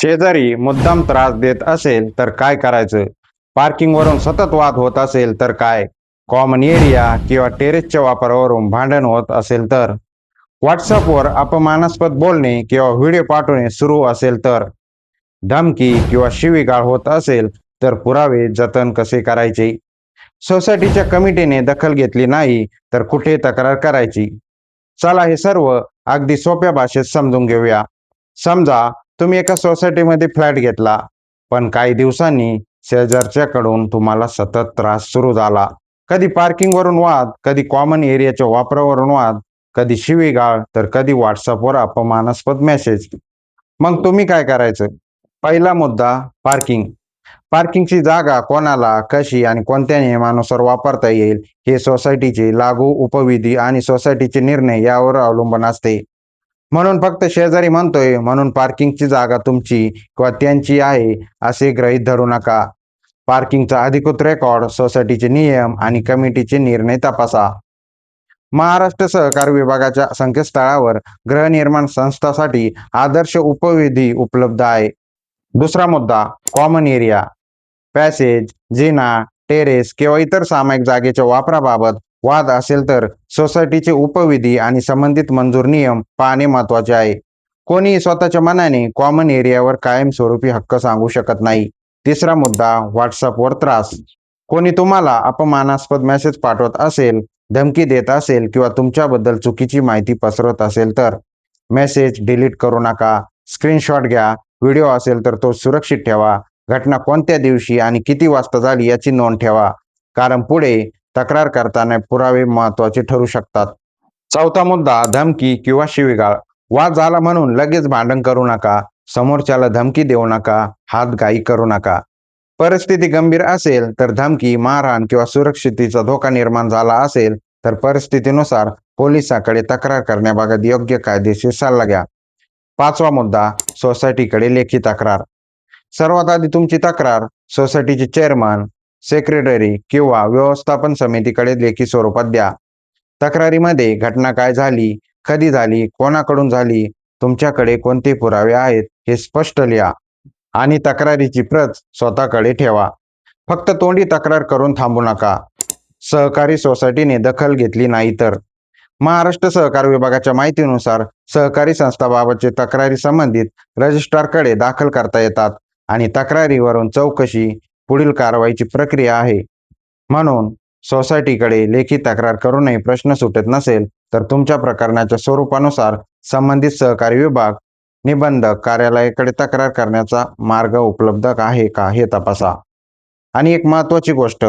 शेजारी मुद्दाम त्रास देत असेल तर काय करायचं? पार्किंगवरून सतत वाद होत असेल तर काय? कॉमन एरिया किंवा टेरेसच्या वापरावरून भांडण होत असेल तर? व्हॉट्सअपवर अपमानास्पद बोलणे किंवा व्हिडिओ पाठवणे सुरू असेल तर? धमकी किंवा शिवीगाळ होत असेल तर पुरावे जतन कसे करायचे? सोसायटीच्या कमिटीने दखल घेतली नाही तर कुठे तक्रार करायची? चला हे सर्व अगदी सोप्या भाषेत समजून घेऊया. समजा तुम्ही एका सोसायटीमध्ये फ्लॅट घेतला, पण काही दिवसांनी शेजारच्याकडून तुम्हाला सतत त्रास सुरू झाला. कधी पार्किंगवरून वाद, कधी कॉमन एरियाच्या वापरावरून वाद, कधी शिवीगाळ, तर कधी व्हॉट्सअपवर अपमानास्पद मेसेज. मग तुम्ही काय करायचं? पहिला मुद्दा पार्किंग. पार्किंगची जागा कोणाला, कशी आणि कोणत्या नियमानुसार वापरता येईल हे सोसायटीचे लागू उपविधी आणि सोसायटीचे निर्णय यावर अवलंबून असते. म्हणून फक्त शेजारी म्हणतोय म्हणून पार्किंगची जागा तुमची किंवा त्यांची आहे असे गृहीत धरू नका. पार्किंगचा अधिकृत रेकॉर्ड, सोसायटीचे नियम आणि कमिटीचे निर्णय तपासा. महाराष्ट्र सहकार विभागाच्या संकेतस्थळावर गृहनिर्माण संस्थांसाठी आदर्श उपविधी उपलब्ध आहे. दुसरा मुद्दा कॉमन एरिया. पॅसेज, जिना, टेरेस किंवा इतर सामायिक जागेच्या वापराबाबत वाद असेल तर सोसायटीचे उपविधी आणि संबंधित मंजूर नियम पाहणे महत्वाचे आहे. कोणीही स्वतःच्या मनाने कॉमन एरियावर कायमस्वरूपी हक्क सांगू शकत नाही. तिसरा मुद्दा व्हॉट्सअपवर त्रास. कोणी तुम्हाला अपमानास्पद मेसेज पाठवत असेल, धमकी देत असेल किंवा तुमच्याबद्दल चुकीची माहिती पसरवत असेल तर मेसेज डिलीट करू नका. स्क्रीनशॉट घ्या. व्हिडिओ असेल तर तो सुरक्षित ठेवा. घटना कोणत्या दिवशी आणि किती वाजता झाली याची नोंद ठेवा, कारण पुढे तक्रार करताना पुरावे महत्वाचे ठरू शकतात. चौथा मुद्दा धमकी किंवा शिवीगाळ. वाद झाला म्हणून लगेच भांडण करू नका. समोरच्याला धमकी देऊ नका. हातघाई करू नका. परिस्थिती गंभीर असेल तर धमकी, मारहाण किंवा सुरक्षिततेचा धोका निर्माण झाला असेल तर परिस्थितीनुसार पोलिसांकडे तक्रार करण्याबाबत योग्य कायदेशीर सल्ला घ्या. पाचवा मुद्दा सोसायटीकडे लेखी तक्रार. सर्वात आधी तुमची तक्रार सोसायटीचे चेअरमन, सेक्रेटरी किंवा व्यवस्थापन समितीकडे लेखी स्वरूपात द्या. तक्रारीमध्ये घटना काय झाली, कधी झाली, कोणाकडून झाली, तुमच्याकडे कोणते पुरावे आहेत हे स्पष्ट लिहा आणि तक्रारीची प्रत स्वतःकडे ठेवा. फक्त तोंडी तक्रार करून थांबू नका. सहकारी सोसायटीने दखल घेतली नाही तर? महाराष्ट्र सहकार विभागाच्या माहितीनुसार सहकारी संस्थांबाबतचे तक्रारी संबंधित रजिस्ट्रारकडे दाखल करता येतात आणि तक्रारीवरून चौकशी पुढील कारवाईची प्रक्रिया आहे. म्हणून सोसायटीकडे लेखी तक्रार करूनही प्रश्न सुटत नसेल तर तुमच्या प्रकरणाच्या स्वरूपानुसार संबंधित सहकारी विभाग निबंधक कार्यालयाकडे तक्रार करण्याचा मार्ग उपलब्ध आहे का हे तपासा. आणि एक महत्वाची गोष्ट,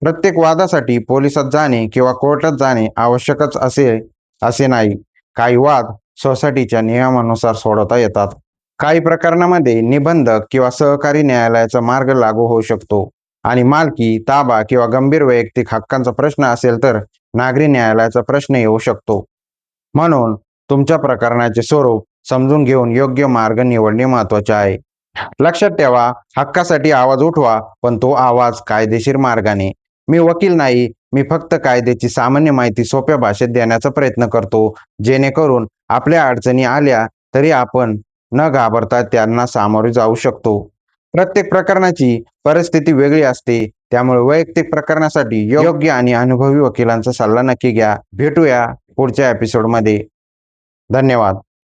प्रत्येक वादासाठी पोलिसात जाणे किंवा कोर्टात जाणे आवश्यकच असे नाही. काही वाद सोसायटीच्या नियमानुसार सोडवता येतात. काही प्रकरणामध्ये निबंधक किंवा सहकारी न्यायालयाचा मार्ग लागू होऊ शकतो आणि मालकी, ताबा किंवा गंभीर वैयक्तिक हक्कांचा प्रश्न असेल तर नागरी न्यायालयाचा प्रश्न येऊ शकतो. म्हणून तुमच्या प्रकरणाचे स्वरूप समजून घेऊन योग्य मार्ग निवडणे महत्वाचे आहे. लक्षात ठेवा, हक्कासाठी आवाज उठवा, पण तो आवाज कायदेशीर मार्गाने. मी वकील नाही, मी फक्त कायद्याची सामान्य माहिती सोप्या भाषेत देण्याचा प्रयत्न करतो, जेणेकरून आपल्या अडचणी आल्या तरी आपण न घाबरता त्यांना सामोरे जाऊ शकतो. प्रत्येक प्रकरणाची परिस्थिती वेगळी असते, त्यामुळे वैयक्तिक प्रकरणासाठी योग्य आणि अनुभवी वकिलांचा सल्ला नक्की घ्या. भेटूया पुढच्या एपिसोडमध्ये. धन्यवाद.